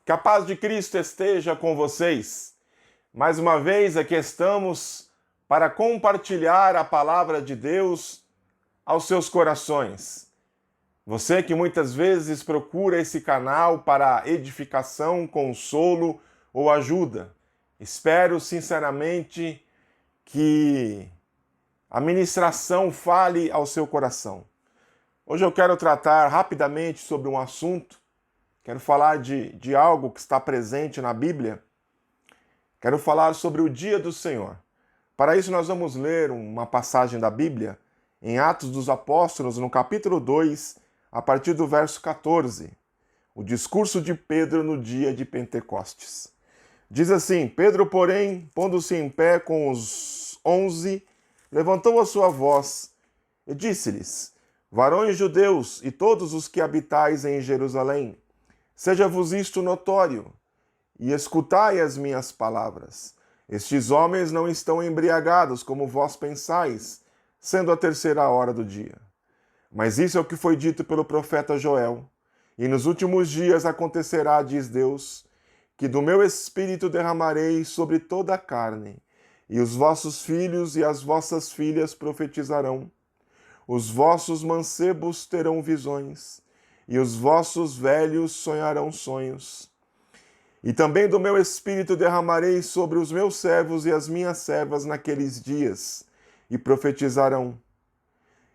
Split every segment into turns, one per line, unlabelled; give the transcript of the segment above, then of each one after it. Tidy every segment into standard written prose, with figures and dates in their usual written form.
Que a paz de Cristo esteja com vocês. Mais uma vez aqui estamos para compartilhar a palavra de Deus aos seus corações. Você que muitas vezes procura esse canal para edificação, consolo ou ajuda. Espero sinceramente que a ministração fale ao seu coração. Hoje eu quero tratar rapidamente sobre um assunto. Quero falar de algo que está presente na Bíblia. Quero falar sobre o dia do Senhor. Para isso nós vamos ler uma passagem da Bíblia em Atos dos Apóstolos, no capítulo 2, a partir do verso 14. O discurso de Pedro no dia de Pentecostes. Diz assim: Pedro, porém, pondo-se em pé com os 11, levantou a sua voz e disse-lhes: Varões judeus e todos os que habitais em Jerusalém, seja-vos isto notório, e escutai as minhas palavras. Estes homens não estão embriagados, como vós pensais, sendo a 3ª hora do dia. Mas isso é o que foi dito pelo profeta Joel. E nos últimos dias acontecerá, diz Deus, que do meu espírito derramarei sobre toda a carne, e os vossos filhos e as vossas filhas profetizarão. Os vossos mancebos terão visões, e os vossos velhos sonharão sonhos. E também do meu espírito derramarei sobre os meus servos e as minhas servas naqueles dias, e profetizarão.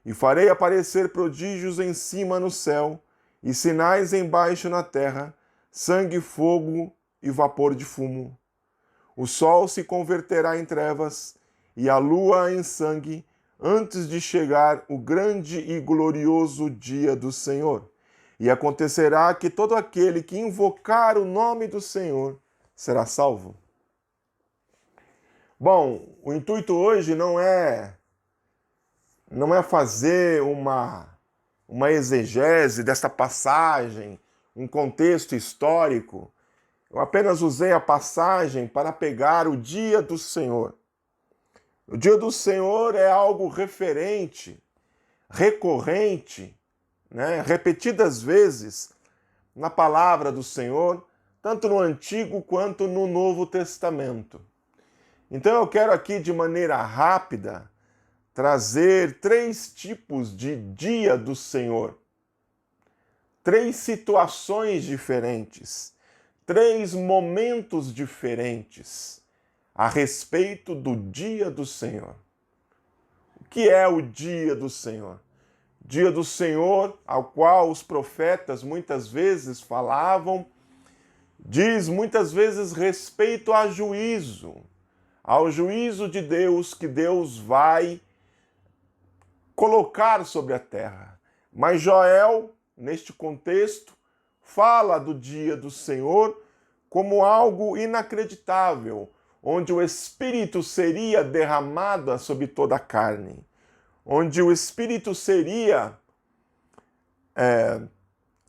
E farei aparecer prodígios em cima no céu, e sinais embaixo na terra, sangue, fogo e vapor de fumo. O sol se converterá em trevas, e a lua em sangue, antes de chegar o grande e glorioso dia do Senhor. E acontecerá que todo aquele que invocar o nome do Senhor será salvo. Bom, o intuito hoje não é fazer uma exegese desta passagem, um contexto histórico. Eu apenas usei a passagem para pegar o dia do Senhor. O dia do Senhor é algo referente, recorrente, repetidas vezes na palavra do Senhor, tanto no Antigo quanto no Novo Testamento. Então eu quero aqui, de maneira rápida, trazer 3 tipos de dia do Senhor. 3 situações diferentes, 3 momentos diferentes a respeito do dia do Senhor. O que é o dia do Senhor? Dia do Senhor, ao qual os profetas muitas vezes falavam, diz muitas vezes respeito a juízo, ao juízo de Deus que Deus vai colocar sobre a terra. Mas Joel, neste contexto, fala do dia do Senhor como algo inacreditável, onde o Espírito seria derramado sobre toda a carne, onde o Espírito seria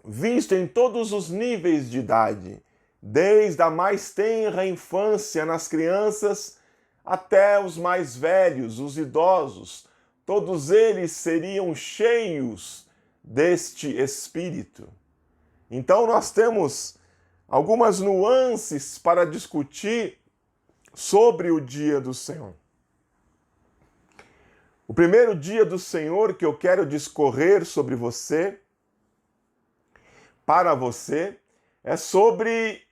visto em todos os níveis de idade, desde a mais tenra infância nas crianças até os mais velhos, os idosos. Todos eles seriam cheios deste Espírito. Então nós temos algumas nuances para discutir sobre o dia do Senhor. O primeiro dia do Senhor que eu quero discorrer sobre você, para você, é sobre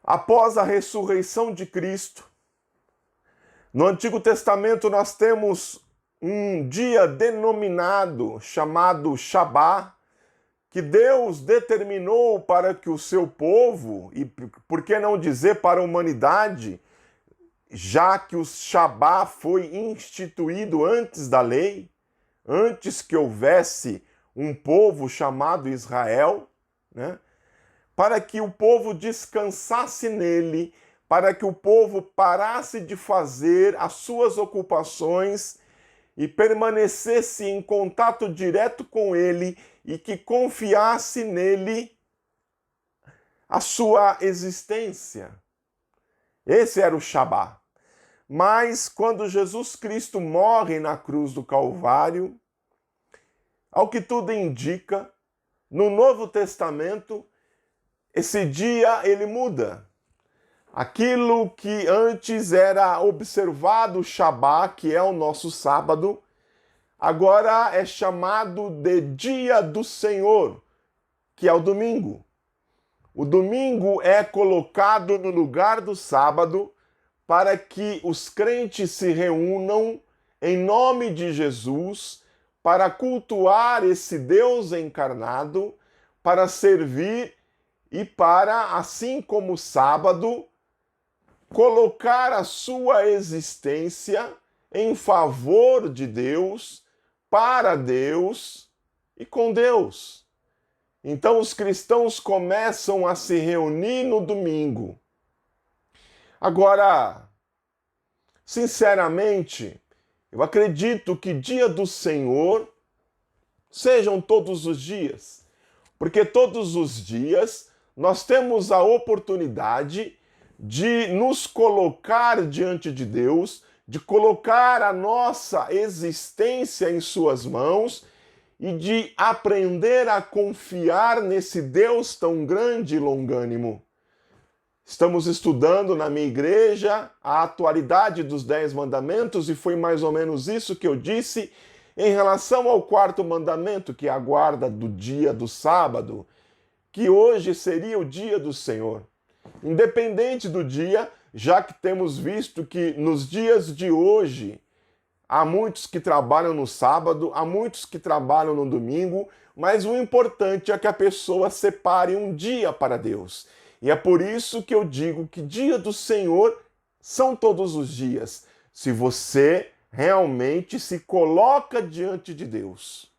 após a ressurreição de Cristo. No Antigo Testamento nós temos um dia denominado, chamado Shabá, que Deus determinou para que o seu povo, e por que não dizer para a humanidade, já que o Shabá foi instituído antes da lei, antes que houvesse um povo chamado Israel, para que o povo descansasse nele, para que o povo parasse de fazer as suas ocupações e permanecesse em contato direto com ele e que confiasse nele a sua existência. Esse era o Shabá. Mas quando Jesus Cristo morre na cruz do Calvário, ao que tudo indica, no Novo Testamento, esse dia ele muda. Aquilo que antes era observado o Shabá, que é o nosso sábado, agora é chamado de dia do Senhor, que é o domingo. O domingo é colocado no lugar do sábado para que os crentes se reúnam em nome de Jesus para cultuar esse Deus encarnado, para servir e para, assim como o sábado, colocar a sua existência em favor de Deus, para Deus e com Deus. Então os cristãos começam a se reunir no domingo. Agora, sinceramente, eu acredito que dia do Senhor sejam todos os dias, porque todos os dias nós temos a oportunidade de nos colocar diante de Deus, de colocar a nossa existência em suas mãos e de aprender a confiar nesse Deus tão grande e longânimo. Estamos estudando na minha igreja a atualidade dos 10 mandamentos e foi mais ou menos isso que eu disse em relação ao quarto mandamento, que é a guarda do dia do sábado, que hoje seria o dia do Senhor. Independente do dia, já que temos visto que nos dias de hoje há muitos que trabalham no sábado, há muitos que trabalham no domingo, mas o importante é que a pessoa separe um dia para Deus. E é por isso que eu digo que dia do Senhor são todos os dias, se você realmente se coloca diante de Deus.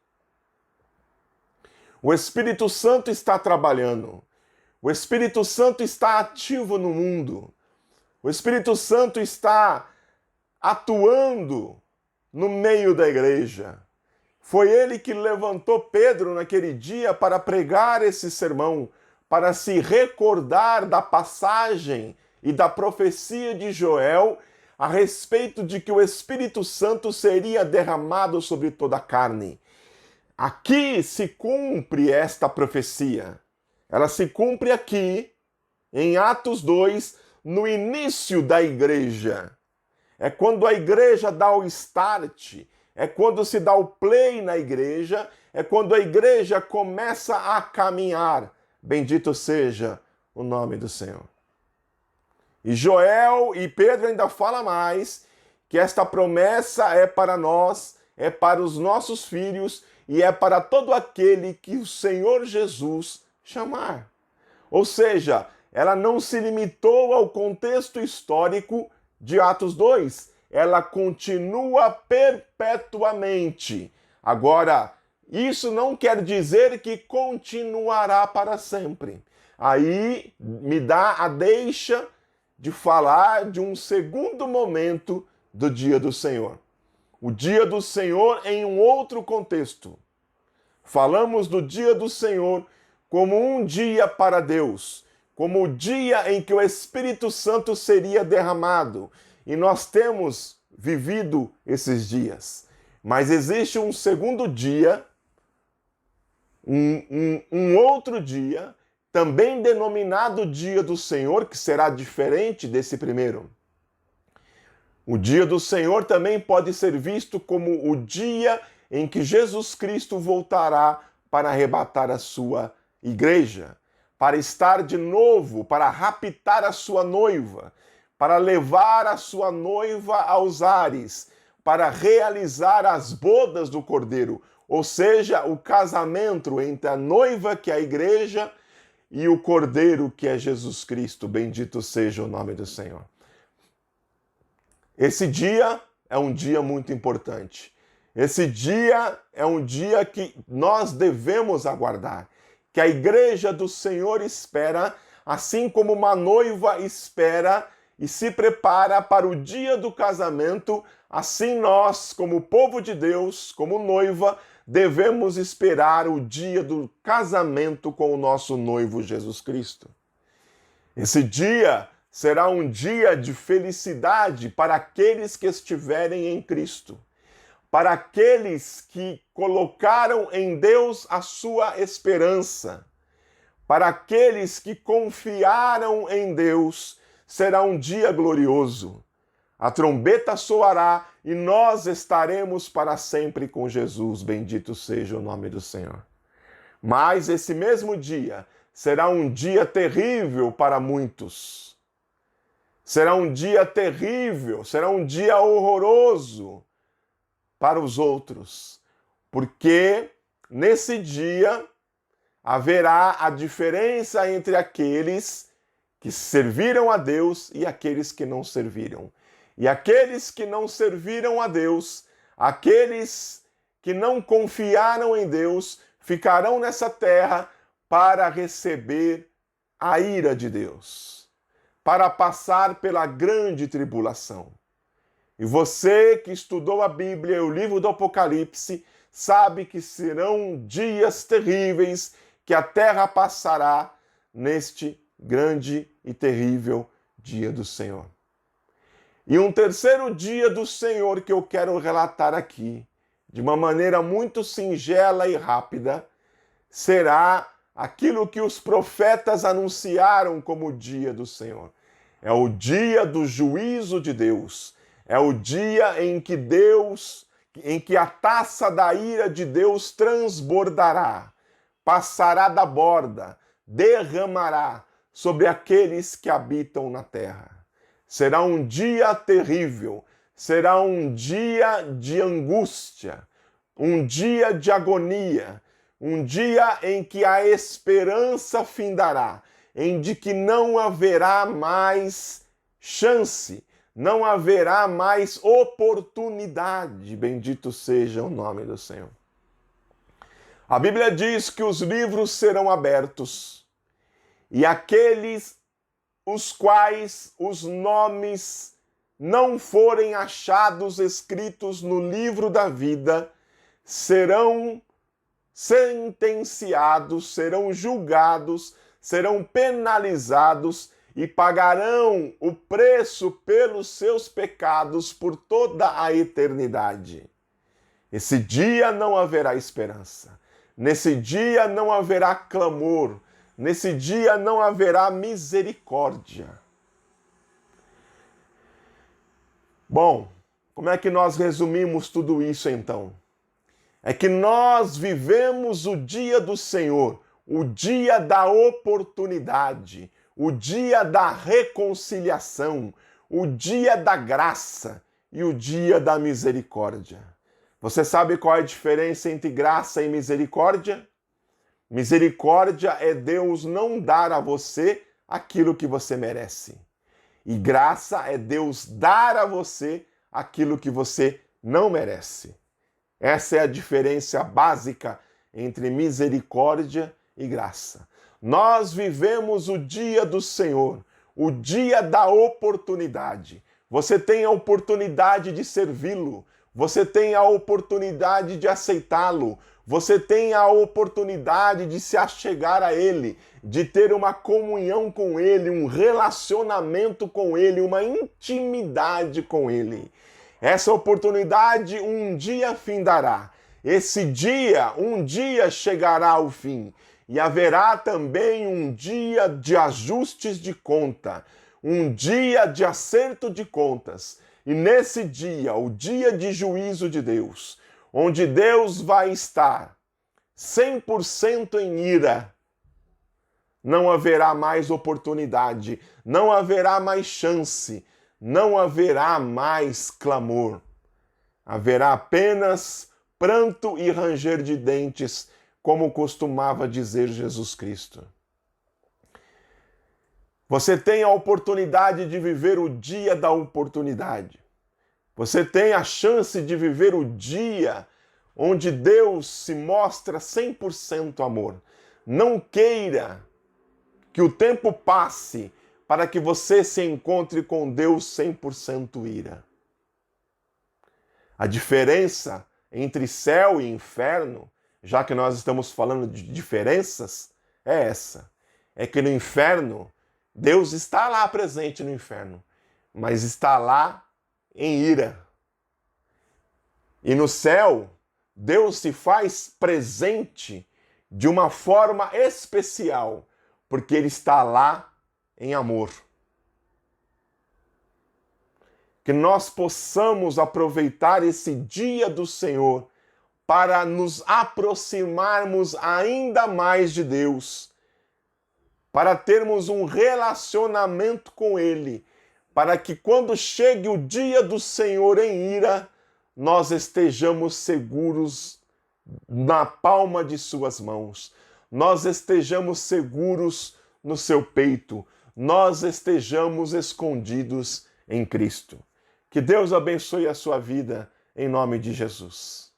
O Espírito Santo está trabalhando. O Espírito Santo está ativo no mundo. O Espírito Santo está atuando no meio da igreja. Foi ele que levantou Pedro naquele dia para pregar esse sermão, para se recordar da passagem e da profecia de Joel a respeito de que o Espírito Santo seria derramado sobre toda a carne. Aqui se cumpre esta profecia. Ela se cumpre aqui, em Atos 2, no início da igreja. É quando a igreja dá o start, é quando se dá o play na igreja, é quando a igreja começa a caminhar. Bendito seja o nome do Senhor. E Joel e Pedro ainda fala mais, que esta promessa é para nós, é para os nossos filhos e é para todo aquele que o Senhor Jesus chamar. Ou seja, ela não se limitou ao contexto histórico de Atos 2, ela continua perpetuamente. Agora, isso não quer dizer que continuará para sempre. Aí me dá a deixa de falar de um segundo momento do dia do Senhor. O dia do Senhor em um outro contexto. Falamos do dia do Senhor como um dia para Deus, como o dia em que o Espírito Santo seria derramado. E nós temos vivido esses dias. Mas existe um segundo dia, um outro dia, também denominado dia do Senhor, que será diferente desse primeiro. O dia do Senhor também pode ser visto como o dia em que Jesus Cristo voltará para arrebatar a sua igreja, para estar de novo, para raptar a sua noiva, para levar a sua noiva aos ares, para realizar as bodas do Cordeiro, ou seja, o casamento entre a noiva, que é a igreja, e o Cordeiro, que é Jesus Cristo. Bendito seja o nome do Senhor. Esse dia é um dia muito importante. Esse dia é um dia que nós devemos aguardar, que a igreja do Senhor espera, assim como uma noiva espera e se prepara para o dia do casamento, assim nós, como povo de Deus, como noiva, devemos esperar o dia do casamento com o nosso noivo Jesus Cristo. Esse dia será um dia de felicidade para aqueles que estiverem em Cristo, para aqueles que colocaram em Deus a sua esperança, para aqueles que confiaram em Deus, será um dia glorioso. A trombeta soará e nós estaremos para sempre com Jesus. Bendito seja o nome do Senhor. Mas esse mesmo dia será um dia terrível para muitos. Será um dia terrível, será um dia horroroso para os outros. Porque nesse dia haverá a diferença entre aqueles que serviram a Deus e aqueles que não serviram. E aqueles que não serviram a Deus, aqueles que não confiaram em Deus, ficarão nessa terra para receber a ira de Deus, para passar pela grande tribulação. E você que estudou a Bíblia e o livro do Apocalipse, sabe que serão dias terríveis que a terra passará neste grande e terrível dia do Senhor. E um terceiro dia do Senhor que eu quero relatar aqui, de uma maneira muito singela e rápida, será aquilo que os profetas anunciaram como o dia do Senhor. É o dia do juízo de Deus. É o dia em que a taça da ira de Deus transbordará, passará da borda, derramará sobre aqueles que habitam na terra. Será um dia terrível, será um dia de angústia, um dia de agonia, um dia em que a esperança findará, em de que não haverá mais chance, não haverá mais oportunidade. Bendito seja o nome do Senhor. A Bíblia diz que os livros serão abertos e aqueles os quais os nomes não forem achados escritos no livro da vida serão sentenciados, serão julgados, serão penalizados e pagarão o preço pelos seus pecados por toda a eternidade. Esse dia não haverá esperança. Nesse dia não haverá clamor. Nesse dia não haverá misericórdia. Bom, como é que nós resumimos tudo isso então? É que nós vivemos o dia do Senhor, o dia da oportunidade, o dia da reconciliação, o dia da graça e o dia da misericórdia. Você sabe qual é a diferença entre graça e misericórdia? Misericórdia é Deus não dar a você aquilo que você merece. E graça é Deus dar a você aquilo que você não merece. Essa é a diferença básica entre misericórdia e graça. Nós vivemos o dia do Senhor, o dia da oportunidade. Você tem a oportunidade de servi-lo, você tem a oportunidade de aceitá-lo, você tem a oportunidade de se achegar a Ele, de ter uma comunhão com Ele, um relacionamento com Ele, uma intimidade com Ele. Essa oportunidade um dia findará. Esse dia, um dia chegará ao fim. E haverá também um dia de ajustes de conta, um dia de acerto de contas. E nesse dia, o dia de juízo de Deus, onde Deus vai estar 100% em ira, não haverá mais oportunidade, não haverá mais chance, não haverá mais clamor. Haverá apenas pranto e ranger de dentes, como costumava dizer Jesus Cristo. Você tem a oportunidade de viver o dia da oportunidade. Você tem a chance de viver o dia onde Deus se mostra 100% amor. Não queira que o tempo passe para que você se encontre com Deus 100% ira. A diferença entre céu e inferno, já que nós estamos falando de diferenças, é essa. É que no inferno, Deus está lá presente no inferno, mas está lá em ira. E no céu, Deus se faz presente de uma forma especial, porque Ele está lá em amor. Que nós possamos aproveitar esse dia do Senhor para nos aproximarmos ainda mais de Deus, para termos um relacionamento com Ele, para que quando chegue o dia do Senhor em ira, nós estejamos seguros na palma de suas mãos, nós estejamos seguros no seu peito, nós estejamos escondidos em Cristo. Que Deus abençoe a sua vida, em nome de Jesus.